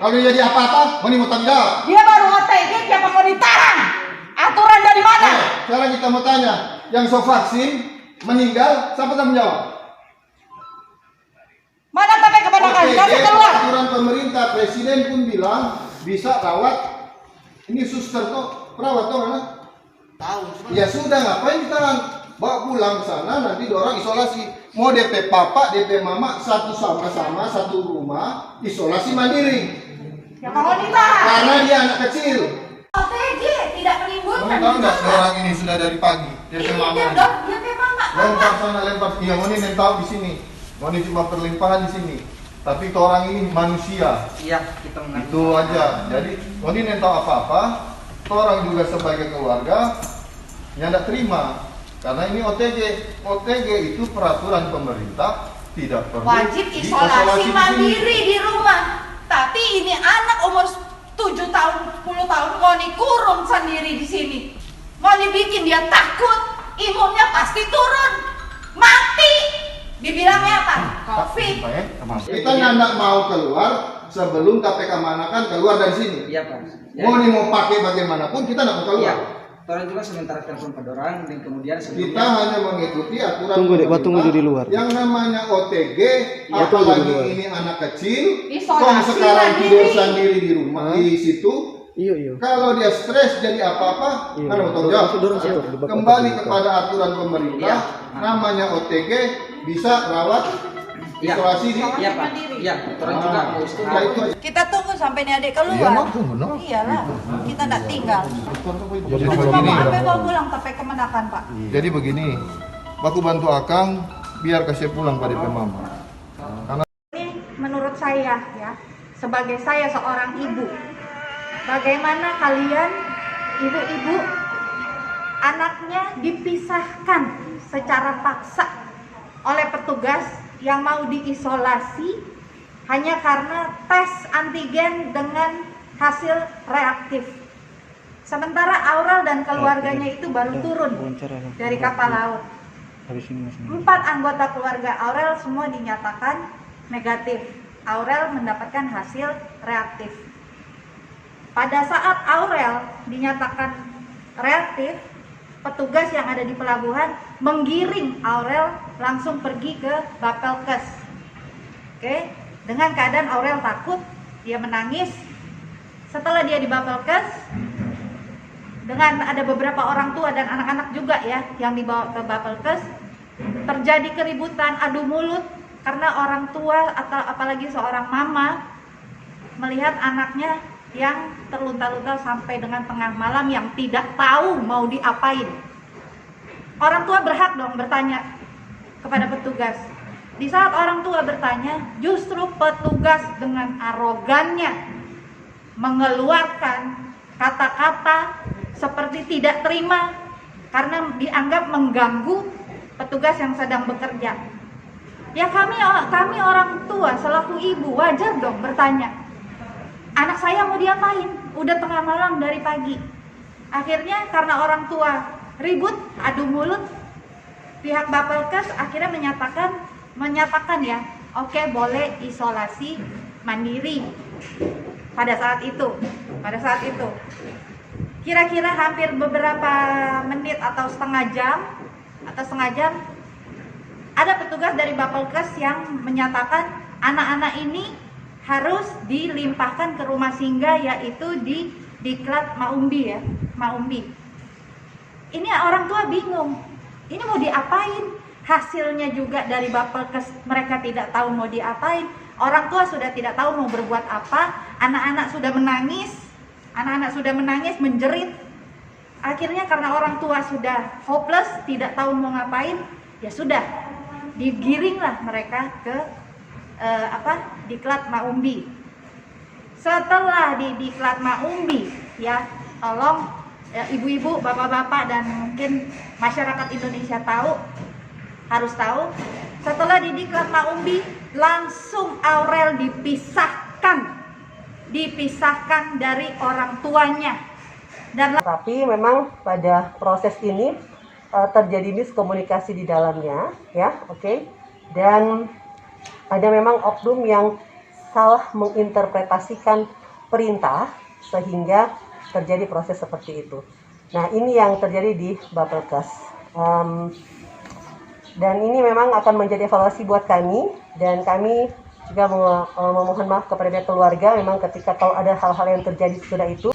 Kalau dia jadi apa-apa, mau tanggung jawab. Dia baru OTG, siapa mau ditahan? Aturan dari mana? Sekarang kita mau tanya, yang so vaksin meninggal, siapa tanggung jawab? Mana sampai keponakan? Kasih keluar. Aturan pemerintah, presiden pun bilang bisa rawat. Ini suster kok, perawat tuh mana? Tahu. Ya sudah, ngapain ditahan? Bawa pulang ke sana, nanti orang isolasi. Mau DP papa, DP mama, satu sama-sama, satu rumah, isolasi mandiri. Ya mau ditahan. Karena dia anak kecil. OTG tidak menimbulkan. Tahu nggak orang ini sudah dari pagi? DP mama. DP mama. Lempar sana, lempar. Iya, mau ini tahu di sini. Mau ini cuma perlimpahan di sini. Tapi itu orang ini manusia. Iya, kita mengerti. Itu aja. Jadi, mau ini tahu apa-apa. Orang juga sebagai keluarga, nggak terima. Karena ini OTG. OTG itu peraturan pemerintah, tidak perlu Wajib isolasi mandiri di rumah. Tapi ini anak umur 7 tahun, 10 tahun mau dikurung sendiri di sini. Mau dibikin dia takut, imunnya pasti turun, mati. Dibilangnya apa? Covid. Kita nggak mau keluar sebelum KPK Manakan keluar dari sini. Iya, Pak. Mau pakai bagaimanapun kita nggak mau keluar. Iya. Orang juga sementara telepon ke orang dan kemudian Kita hanya mengikuti aturan. Tunggu di luar. Yang namanya OTG, Ya, apalagi ini anak kecil, Isolasi sekarang mandiri. tidur sendiri di rumah di situ. Iya. Kalau dia stres jadi apa-apa, Iya. mana mau tahu jawab? Dorong. Kembali kepada aturan pemerintah, namanya OTG bisa rawat Iya. isolasi di. Iya, Pak. Iya, orang juga mau setuju. Ya, itu aja. Kita tunggu sampai nih adik keluar. Iya, tunggu, no. Iyalah, kita tidak tinggal. Jadi Cuma begini, mau sampai bawa pulang sampai kemenakan, Pak. jadi begini, aku bantu Akang biar kasih pulang pada Mama. Karena Ini menurut saya ya, sebagai saya seorang ibu, bagaimana kalian ibu-ibu anaknya dipisahkan secara paksa oleh petugas yang mau diisolasi hanya karena tes antigen dengan hasil reaktif. Sementara Aurel dan keluarganya itu baru turun dari kapal laut. 4 anggota keluarga Aurel semua dinyatakan negatif. Aurel mendapatkan hasil reaktif. Pada saat Aurel dinyatakan reaktif, petugas yang ada di pelabuhan menggiring Aurel langsung pergi ke Bapelkes. Oke, dengan keadaan Aurel takut, dia menangis. Setelah dia di Bapelkes, dengan ada beberapa orang tua dan anak-anak juga ya yang dibawa ke Bapelkes, terjadi keributan, adu mulut karena orang tua atau apalagi seorang mama melihat anaknya yang terlunta-lunta sampai dengan tengah malam yang tidak tahu mau diapain. Orang tua berhak dong bertanya kepada petugas. Di saat orang tua bertanya, justru petugas dengan arogannya mengeluarkan kata-kata seperti tidak terima karena dianggap mengganggu petugas yang sedang bekerja. Ya kami orang tua selaku ibu wajar dong bertanya. Anak saya mau diapain? Udah tengah malam dari pagi. Akhirnya karena orang tua ribut, adu mulut, pihak Bapelkes akhirnya menyatakan ya, oke, boleh isolasi mandiri. Pada saat itu kira-kira hampir beberapa menit atau setengah jam ada petugas dari Bapelkes yang menyatakan anak-anak ini harus dilimpahkan ke rumah singgah, yaitu di Diklat Maumbi ya, Maumbi. Ini orang tua bingung, ini mau diapain? Hasilnya juga dari Bapelkes mereka tidak tahu mau diapain. Orang tua sudah tidak tahu mau berbuat apa, anak-anak sudah menangis, menjerit. Akhirnya karena orang tua sudah hopeless, tidak tahu mau ngapain, ya sudah, digiringlah mereka ke Diklat Maumbi. Setelah di Diklat Maumbi, ya tolong ya, ibu-ibu, bapak-bapak dan mungkin masyarakat Indonesia harus tahu, setelah di Diklat Maumbi langsung Aurel dipisahkan dari orang tuanya. Tapi memang pada proses ini terjadi miskomunikasi di dalamnya, ya, oke. Dan ada memang oknum yang salah menginterpretasikan perintah sehingga terjadi proses seperti itu. Nah, ini yang terjadi di Bapelkes. Dan ini memang akan menjadi evaluasi buat kami, dan kami juga memohon maaf kepada pihak keluarga memang ketika kalau ada hal-hal yang terjadi sudah itu.